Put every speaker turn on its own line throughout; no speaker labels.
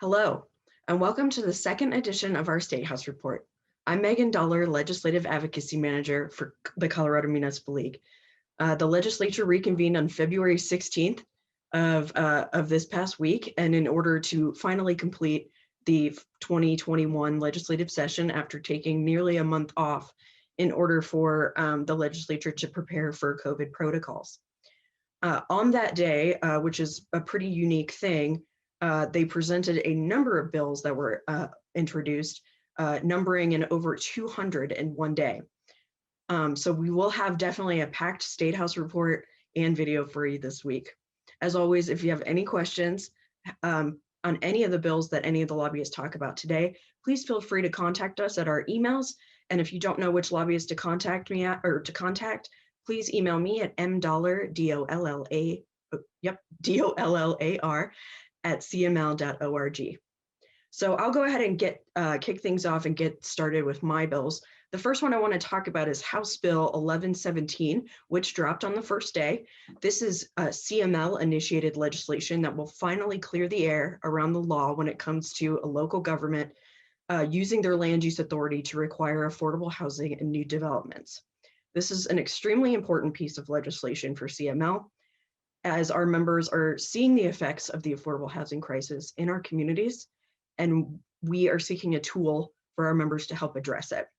Hello, and welcome to the second edition of our State House Report. I'm Megan Dollar, Legislative Advocacy Manager for the Colorado Municipal League. The legislature reconvened on February 16th of this past week, and in order to finally complete the 2021 legislative session after taking nearly a month off in order for the legislature to prepare for COVID protocols. On that day, which is a pretty unique thing, they presented a number of bills that were introduced, numbering in over 200 in one day. So we will have definitely a packed State House report and video for you this week. As always, if you have any questions on any of the bills that any of the lobbyists talk about today, please feel free to contact us at our emails. And if you don't know which lobbyist to contact me at or to contact, please email me at mdollar, D-O-L-L-A-R, at cml.org. So I'll go ahead and kick things off and get started with my bills. The first one I want to talk about is House Bill 1117, which dropped on the first day. This is CML initiated legislation that will finally clear the air around the law when it comes to a local government using their land use authority to require affordable housing in new developments. This is an extremely important piece of legislation for CML, as our members are seeing the effects of the affordable housing crisis in our communities, and we are seeking a tool for our members to help address it.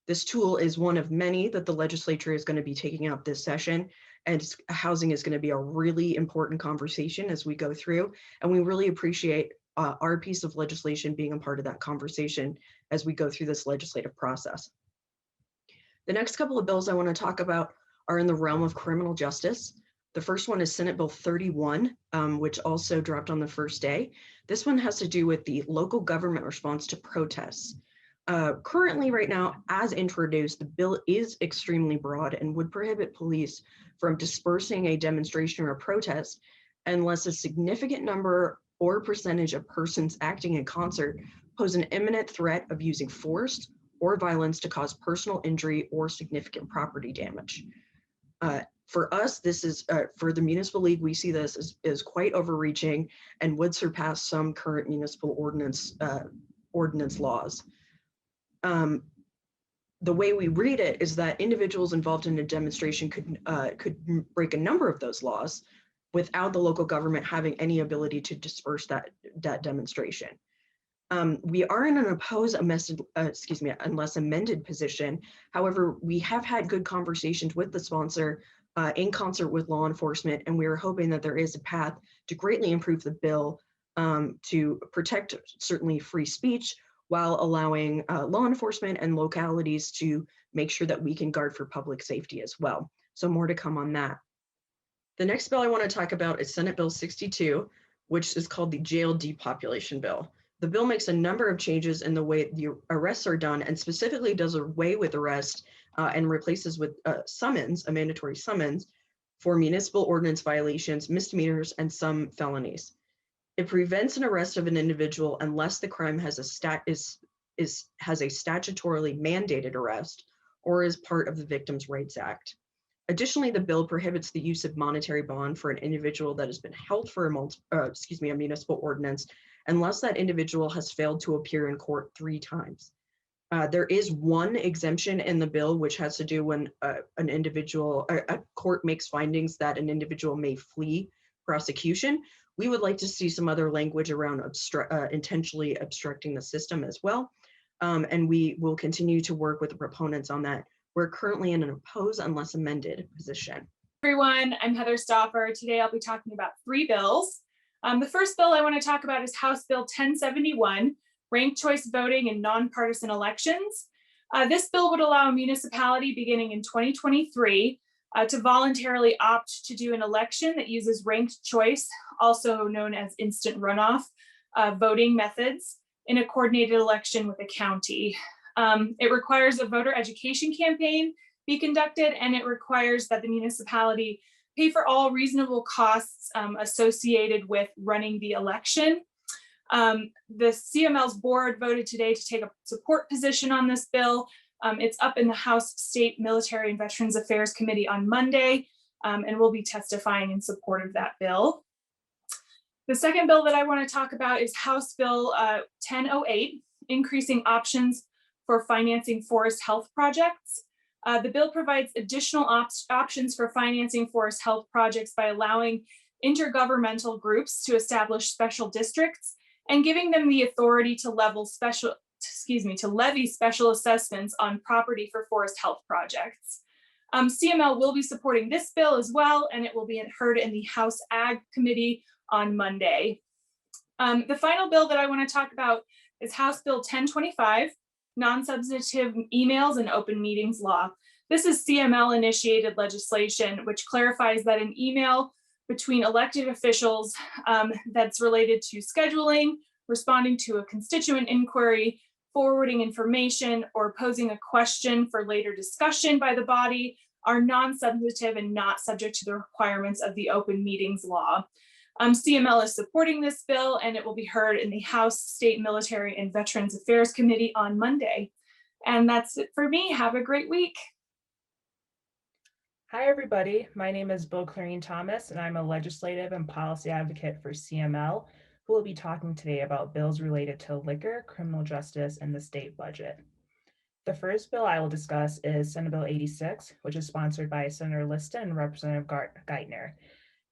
This tool is one of many that the legislature is going to be taking up this session, and housing is going to be a really important conversation as we go through, and we really appreciate our piece of legislation being a part of that conversation as we go through this legislative process. The next couple of bills I want to talk about are in the realm of criminal justice. The first one is Senate Bill 31, which also dropped on the first day. This one has to do with the local government response to protests. Currently, right now, as introduced, the bill is extremely broad and would prohibit police from dispersing a demonstration or a protest unless a significant number or percentage of persons acting in concert pose an imminent threat of using force or violence to cause personal injury or significant property damage. For us, this is, for the Municipal League, we see this as quite overreaching and would surpass some current municipal ordinance laws. The way we read it is that individuals involved in a demonstration could break a number of those laws without the local government having any ability to disperse that demonstration. We are in an oppose unless amended position. However, we have had good conversations with the sponsor in concert with law enforcement, and we are hoping that there is a path to greatly improve the bill to protect certainly free speech while allowing law enforcement and localities to make sure that we can guard for public safety as well. So more to come on that. The next bill I want to talk about is Senate Bill 62, which is called the Jail Depopulation Bill. The bill makes a number of changes in the way the arrests are done, and specifically does away with arrest and replaces with summons, a mandatory summons, for municipal ordinance violations, misdemeanors, and some felonies. It prevents an arrest of an individual unless the crime has a statutorily mandated arrest or is part of the Victims' Rights Act. Additionally, the bill prohibits the use of monetary bond for an individual that has been held for a municipal ordinance unless that individual has failed to appear in court 3 times. There is one exemption in the bill, which has to do when a court makes findings that an individual may flee prosecution. We would like to see some other language around intentionally obstructing the system as well. And we will continue to work with the proponents on that. We're currently in an oppose unless amended position.
Everyone, I'm Heather Stauffer. Today I'll be talking about 3 bills. The first bill I want to talk about is House Bill 1071, Ranked Choice Voting in Nonpartisan Elections. This bill would allow a municipality beginning in 2023 to voluntarily opt to do an election that uses ranked choice, also known as instant runoff, voting methods in a coordinated election with a county. It requires a voter education campaign be conducted, and it requires that the municipality pay for all reasonable costs associated with running the election. The CML's board voted today to take a support position on this bill. It's up in the House State Military and Veterans Affairs Committee on Monday, and we'll be testifying in support of that bill. The second bill that I want to talk about is House Bill 1008, increasing options for financing forest health projects. The bill provides additional options for financing forest health projects by allowing intergovernmental groups to establish special districts and giving them the authority to levy special assessments on property for forest health projects. CML will be supporting this bill as well, and it will be heard in the House Ag Committee on Monday. The final bill that I want to talk about is House Bill 1025, non-substantive emails and open meetings law. This is CML initiated legislation, which clarifies that an email between elected officials that's related to scheduling, responding to a constituent inquiry, forwarding information, or posing a question for later discussion by the body are non-substantive and not subject to the requirements of the open meetings law. CML is supporting this bill, and it will be heard in the House State Military and Veterans Affairs Committee on Monday. And that's it for me. Have a great week.
Hi, everybody. My name is Bill Clarine Thomas, and I'm a legislative and policy advocate for CML, who will be talking today about bills related to liquor, criminal justice, and the state budget. The first bill I will discuss is Senate Bill 86, which is sponsored by Senator Liston and Representative Geithner.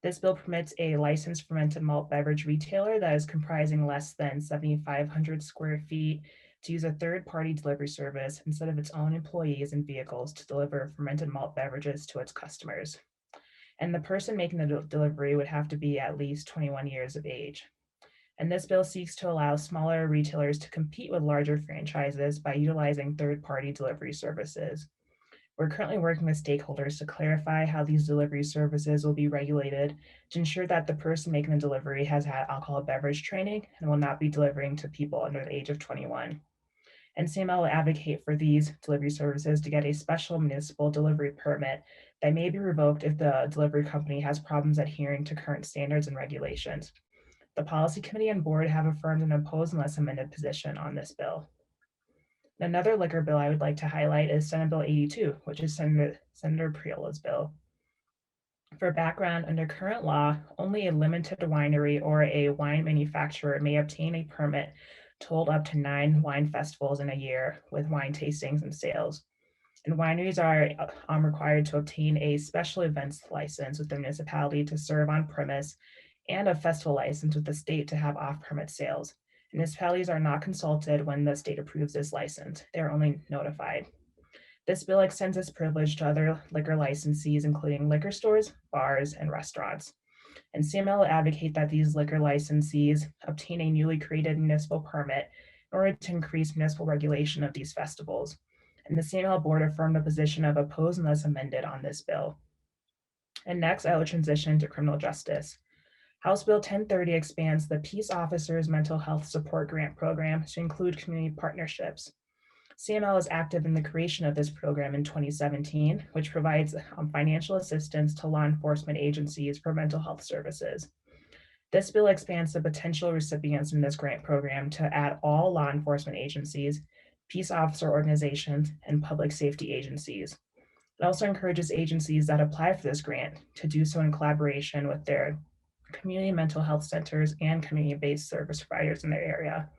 This bill permits a licensed fermented malt beverage retailer that is comprising less than 7,500 square feet to use a third-party delivery service instead of its own employees and vehicles to deliver fermented malt beverages to its customers. And the person making the delivery would have to be at least 21 years of age. And this bill seeks to allow smaller retailers to compete with larger franchises by utilizing third-party delivery services. We're currently working with stakeholders to clarify how these delivery services will be regulated to ensure that the person making the delivery has had alcohol beverage training and will not be delivering to people under the age of 21. And CML will advocate for these delivery services to get a special municipal delivery permit that may be revoked if the delivery company has problems adhering to current standards and regulations. The Policy Committee and Board have affirmed an opposed unless amended position on this bill. Another liquor bill I would like to highlight is Senate Bill 82, which is Senator Priola's bill. For background, under current law, only a limited winery or a wine manufacturer may obtain a permit to hold up to 9 wine festivals in a year with wine tastings and sales. And wineries are required to obtain a special events license with the municipality to serve on premise and a festival license with the state to have off-permit sales. Municipalities are not consulted when the state approves this license. They are only notified. This bill extends this privilege to other liquor licensees, including liquor stores, bars, and restaurants. And CML will advocate that these liquor licensees obtain a newly created municipal permit in order to increase municipal regulation of these festivals. And the CML board affirmed the position of oppose unless amended on this bill. And next, I will transition to criminal justice. House Bill 1030 expands the Peace Officers Mental Health Support Grant Program to include community partnerships. CML is active in the creation of this program in 2017, which provides financial assistance to law enforcement agencies for mental health services. This bill expands the potential recipients in this grant program to add all law enforcement agencies, peace officer organizations, and public safety agencies. It also encourages agencies that apply for this grant to do so in collaboration with their community mental health centers and community-based service providers in their area.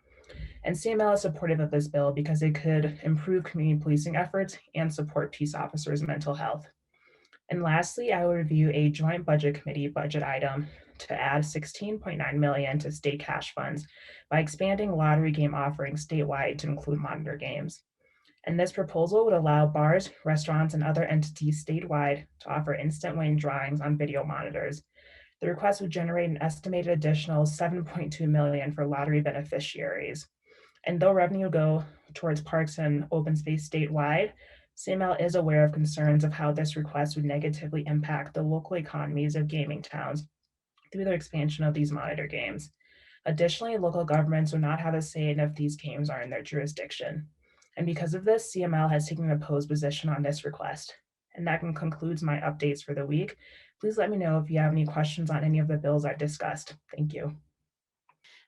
And CML is supportive of this bill because it could improve community policing efforts and support peace officers' mental health. And lastly, I will review a joint budget committee budget item to add $16.9 million to state cash funds by expanding lottery game offerings statewide to include monitor games. And this proposal would allow bars, restaurants, and other entities statewide to offer instant win drawings on video monitors. The request would generate an estimated additional $7.2 million for lottery beneficiaries. And though revenue go towards parks and open space statewide, CML is aware of concerns of how this request would negatively impact the local economies of gaming towns through the expansion of these monitor games. Additionally, local governments would not have a say in if these games are in their jurisdiction. And because of this, CML has taken an opposed position on this request. And that concludes my updates for the week. Please let me know if you have any questions on any of the bills I discussed. Thank you.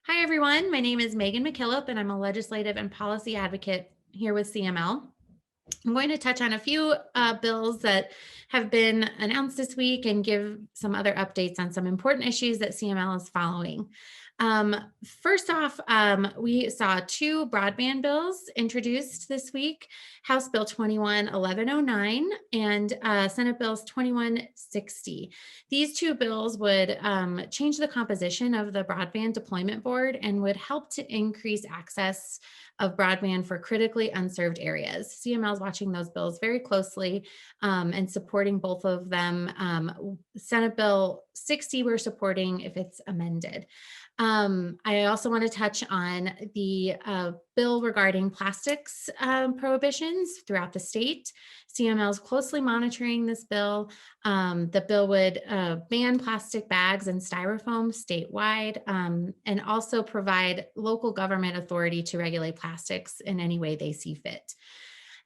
Hi, everyone. My name is Megan McKillop, and I'm a legislative and policy advocate here with CML. I'm going to touch on a few bills that have been announced this week and give some other updates on some important issues that CML is following. First off, we saw two broadband bills introduced this week, House Bill 21-1109 and Senate Bills 2160. These two bills would change the composition of the Broadband Deployment Board and would help to increase access of broadband for critically unserved areas. CML is watching those bills very closely and supporting both of them. Senate Bill 60 we're supporting if it's amended. I also want to touch on the bill regarding plastics prohibitions throughout the state. CML is closely monitoring this bill. The bill would ban plastic bags and styrofoam statewide and also provide local government authority to regulate plastics in any way they see fit.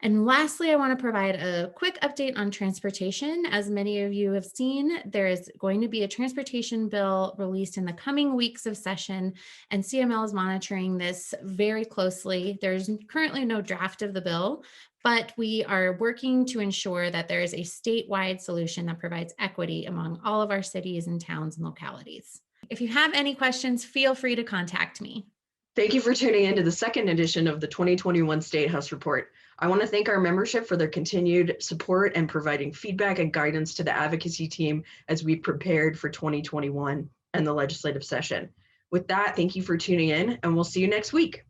And lastly, I want to provide a quick update on transportation. As many of you have seen, there is going to be a transportation bill released in the coming weeks of session, and CML is monitoring this very closely. There's currently no draft of the bill, but we are working to ensure that there is a statewide solution that provides equity among all of our cities and towns and localities. If you have any questions, feel free to contact me.
Thank you for tuning in to the second edition of the 2021 State House Report. I want to thank our membership for their continued support and providing feedback and guidance to the advocacy team as we prepared for 2021 and the legislative session. With that, thank you for tuning in, and we'll see you next week.